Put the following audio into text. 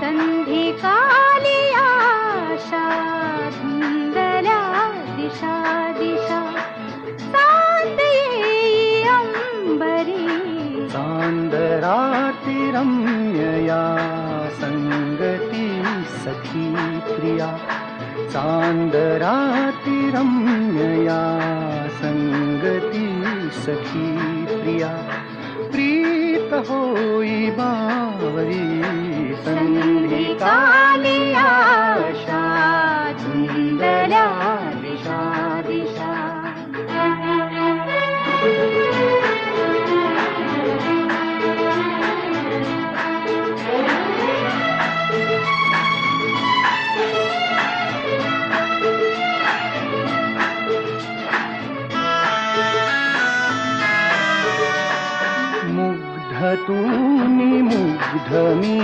संधी काली आशा धुंदल्या दिशा दिशा चांद येई अंबरी चांदराती रम्यया संगती सखी प्रिया चांदराती रम्यया संगती सखी प्रिया प्रीत होई बावरी संधी काली आशा धुंदल्या दिशा दिशा मुग्ध तूनी मुग्ध मी